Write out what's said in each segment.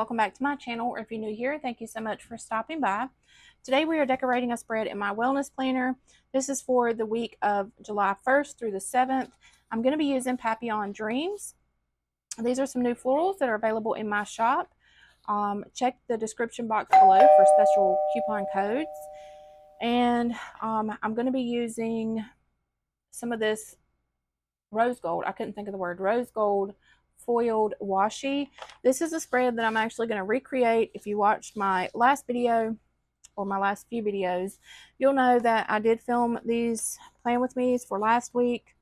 welcome back to my channel, or if you're new here, thank you so much for stopping by. Today we are decorating a spread in my wellness planner. This is for the week of July 1st through the 7th. I'm going to be using 𝗨𝗨𝗡𝗏𝗡. These are some new florals that are available in my shop. Check the description box below for special coupon codes. And I'm going to be using some of this rose gold. I couldn't think of the word. Rose gold foiled washi. This is a spread that I'm actually going to recreate. If you watched my last video or my last few videos, you'll know that I did film these Plan With Me's for last week,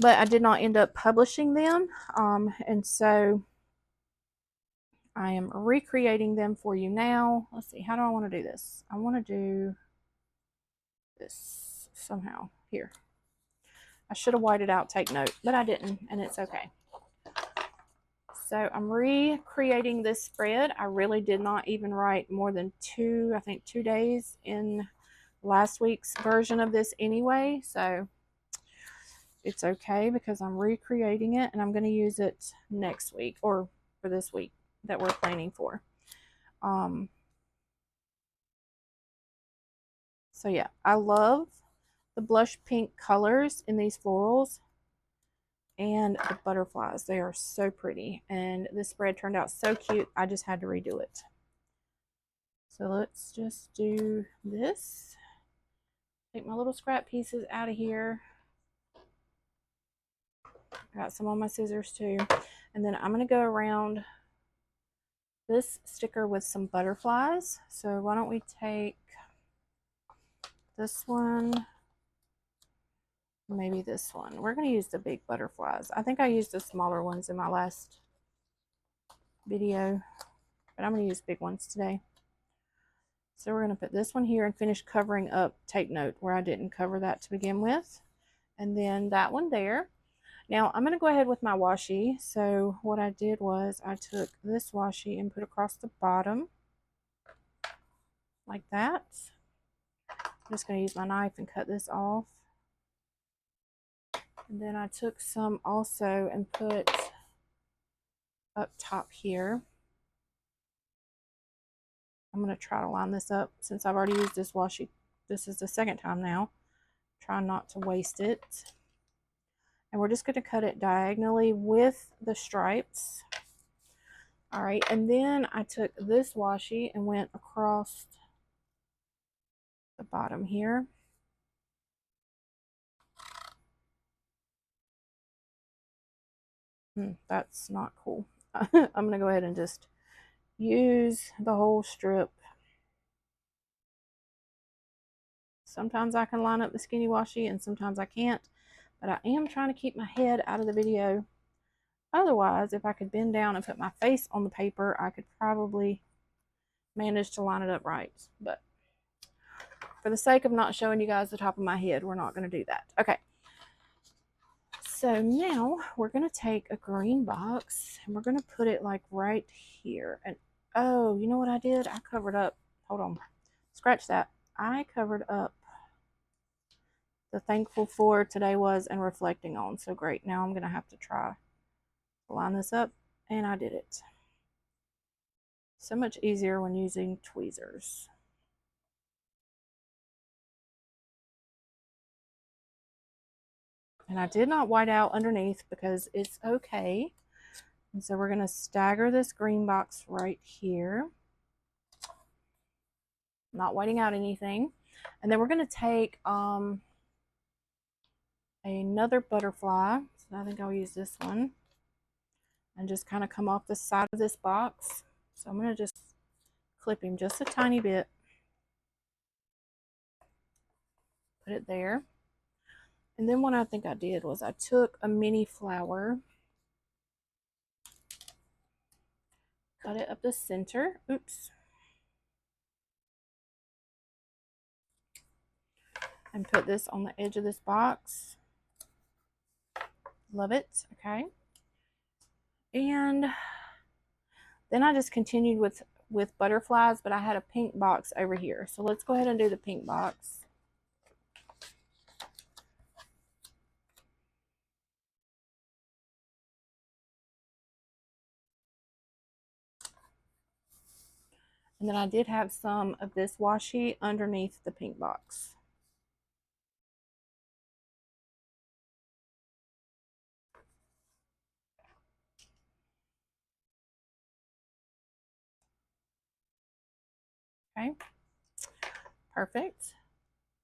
but I did not end up publishing them. And so I am recreating them for you now. Let's see, how do I want to do this? I want to do this somehow here. I should have whited out take note, but I didn't, and it's okay. So I'm recreating this spread. I really did not even write more than two days in last week's version of this anyway. So it's okay because I'm recreating it and I'm going to use it next week or for this week that we're planning for. So yeah, I love the blush pink colors in these florals. And the butterflies, they are so pretty, and this spread turned out so cute. I just had to redo it. So let's just do this. Take my little scrap pieces out of here. Got some on my scissors too, and then I'm going to go around this sticker with some butterflies. So why don't we take this one, maybe this one. We're going to use the big butterflies. I think I used the smaller ones in my last video, but I'm going to use big ones today. So we're going to put this one here and finish covering up Take Note where I didn't cover that to begin with, and then that one there. Now I'm going to go ahead with my washi. So what I did was I took this washi and put across the bottom like that. I'm just going to use my knife and cut this off. And then I took some also and put up top here. I'm going to try to line this up since I've already used this washi. This is the second time now. Try not to waste it. And we're just going to cut it diagonally with the stripes. All right, and then I took this washi and went across the bottom here. That's not cool. I'm going to go ahead and just use the whole strip. Sometimes I can line up the skinny washi and sometimes I can't, but I am trying to keep my head out of the video. Otherwise, if I could bend down and put my face on the paper, I could probably manage to line it up right. But for the sake of not showing you guys the top of my head, we're not going to do that. Okay. So now we're going to take a green box and we're going to put it like right here. And oh, you know what I did? I covered up. Hold on. Scratch that. I covered up the thankful for today was and reflecting on. So great. Now I'm going to have to try to line this up, and I did it. So much easier when using tweezers. And I did not white out underneath because it's okay. And so we're going to stagger this green box right here. Not whiting out anything. And then we're going to take another butterfly. So I think I'll use this one. And just kind of come off the side of this box. So I'm going to just clip him just a tiny bit. Put it there. And then what I think I did was I took a mini flower, cut it up the center. Oops. And put this on the edge of this box. Love it. Okay. And then I just continued with butterflies, but I had a pink box over here. So let's go ahead and do the pink box. And then I did have some of this washi underneath the pink box. Okay, perfect.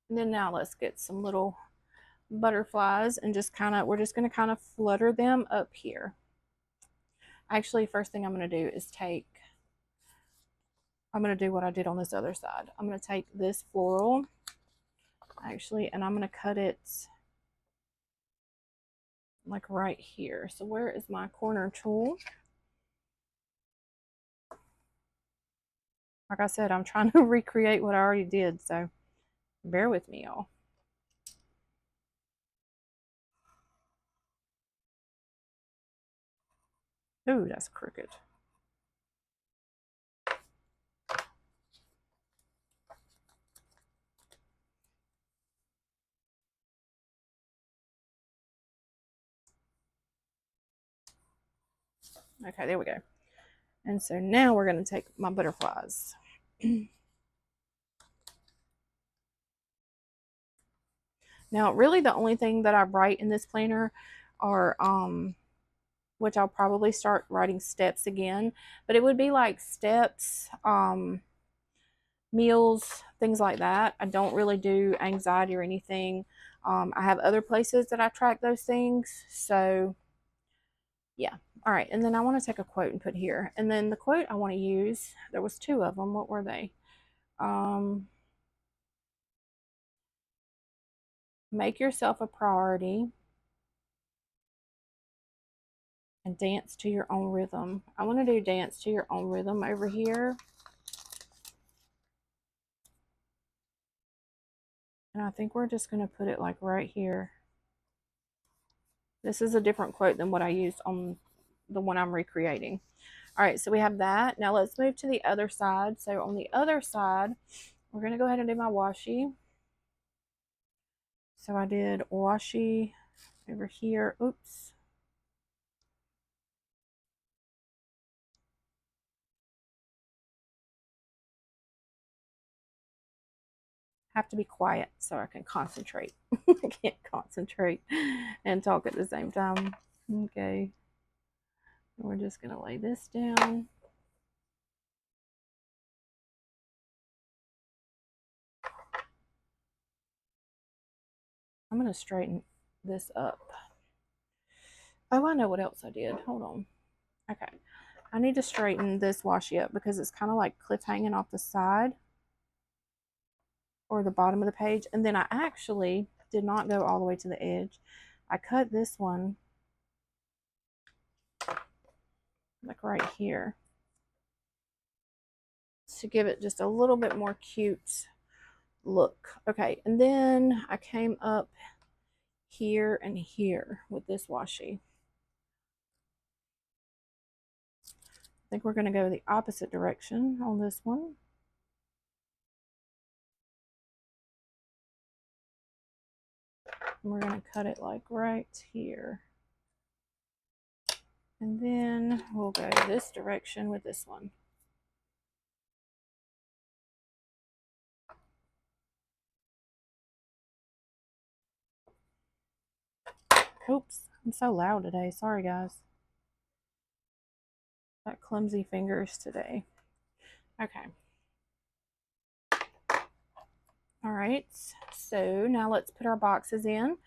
And then now let's get some little butterflies and just kind of, we're just going to kind of flutter them up here. Actually, first thing I'm going to do is I'm going to do what I did on this other side. I'm going to take this floral, actually, and I'm going to cut it like right here. So where is my corner tool? Like I said, I'm trying to recreate what I already did, so bear with me, y'all. Ooh, that's crooked. Okay, there we go. And so now we're going to take my butterflies. Now, really the only thing that I write in this planner are, which I'll probably start writing steps again, but it would be like steps, meals, things like that. I don't really do anxiety or anything. I have other places that I track those things. So yeah. All right. And then I want to take a quote and put here. And then the quote I want to use, there was two of them. What were they? Make yourself a priority and dance to your own rhythm. I want to do dance to your own rhythm over here. And I think we're just going to put it like right here. This is a different quote than what I used on the one I'm recreating. All right, so we have that. Now let's move to the other side. So on the other side, we're going to go ahead and do my washi. So I did washi over here. Oops. Have to be quiet so I can concentrate. I can't concentrate and talk at the same time. Okay. We're just going to lay this down. I'm going to straighten this up. Oh, I know what else I did. Hold on. Okay. I need to straighten this washi up because it's kind of like cliff hanging off the side or the bottom of the page. And then I actually did not go all the way to the edge. I cut this one like right here to give it just a little bit more cute look. Okay, and then I came up here and here with this washi. I think we're going to go the opposite direction on this one. And we're going to cut it like right here. And then we'll go this direction with this one. Oops, I'm so loud today. Sorry, guys. Got clumsy fingers today. Okay. All right, so now let's put our boxes in.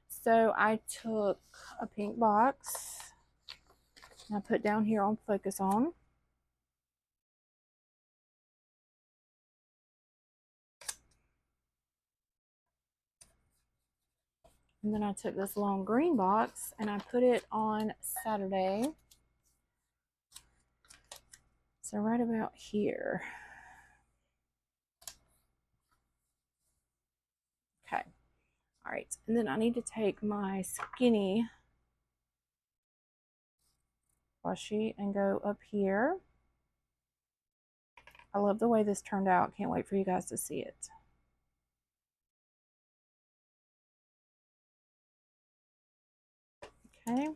So I took a pink box and I put down here on Focus On. And then I took this long green box and I put it on Saturday. So right about here. Okay. All right. And then I need to take my skinny washi and go up here. I love the way this turned out. Can't wait for you guys to see it. Okay.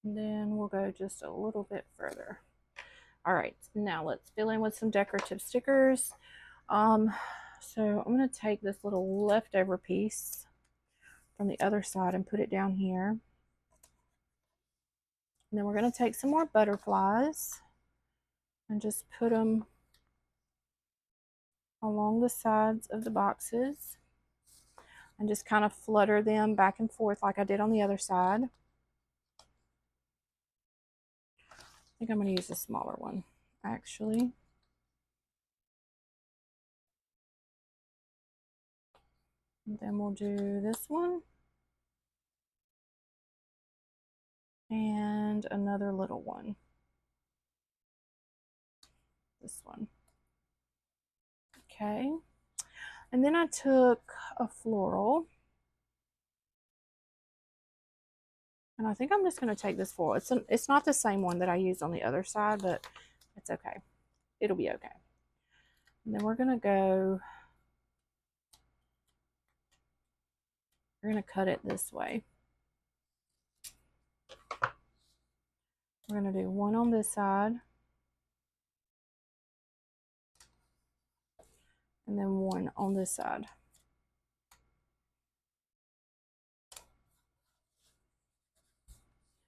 And then we'll go just a little bit further. All right, now let's fill in with some decorative stickers. So I'm going to take this little leftover piece from the other side and put it down here. And then we're going to take some more butterflies and just put them along the sides of the boxes and just kind of flutter them back and forth like I did on the other side. I think I'm going to use a smaller one, actually. And then we'll do this one. And another little one. This one. Okay. And then I took a floral. And I think I'm just going to take this floral. It's not the same one that I used on the other side, but it's okay. It'll be okay. And then we're going to cut it this way. We're going to do one on this side. And then one on this side.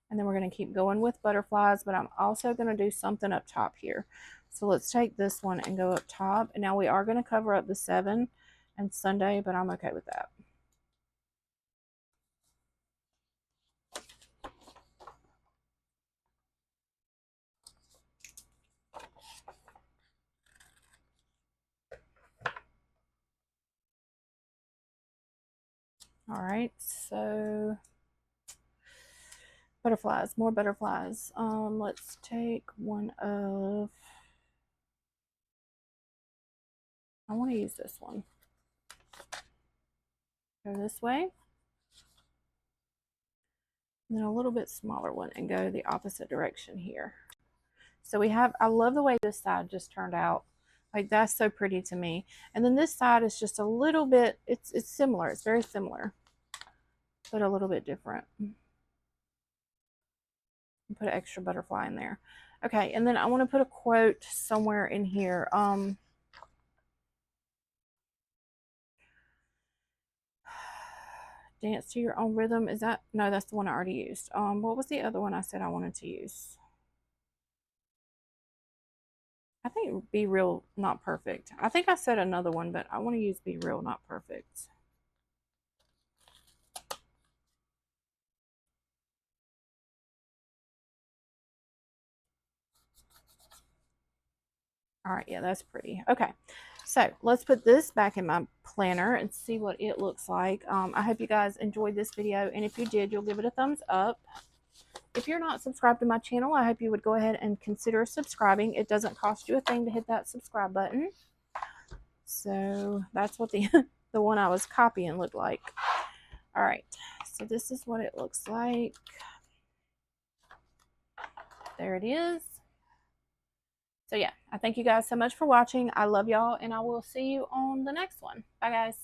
And then we're going to keep going with butterflies, but I'm also going to do something up top here. So let's take this one and go up top. And now we are going to cover up the 7 and Sunday, but I'm okay with that. All right, so butterflies, more butterflies. Let's take one of, I want to use this one. Go this way. And then a little bit smaller one and go the opposite direction here. So we have, I love the way this side just turned out. Like, that's so pretty to me. And then this side is just a little bit, it's similar. It's very similar, but a little bit different. Put an extra butterfly in there. Okay, and then I want to put a quote somewhere in here. Dance to your own rhythm. Is that, no, that's the one I already used. What was the other one I said I wanted to use? I think Be Real, Not Perfect. I think I said another one, but I want to use Be Real, Not Perfect. All right, yeah, that's pretty. Okay, so let's put this back in my planner and see what it looks like. I hope you guys enjoyed this video, and if you did, you'll give it a thumbs up. If you're not subscribed to my channel, I hope you would go ahead and consider subscribing. It doesn't cost you a thing to hit that subscribe button. So that's what the the one I was copying looked like. All right, so this is what it looks like. There it is. So yeah, I thank you guys so much for watching. I love y'all, and I will see you on the next one. Bye, guys.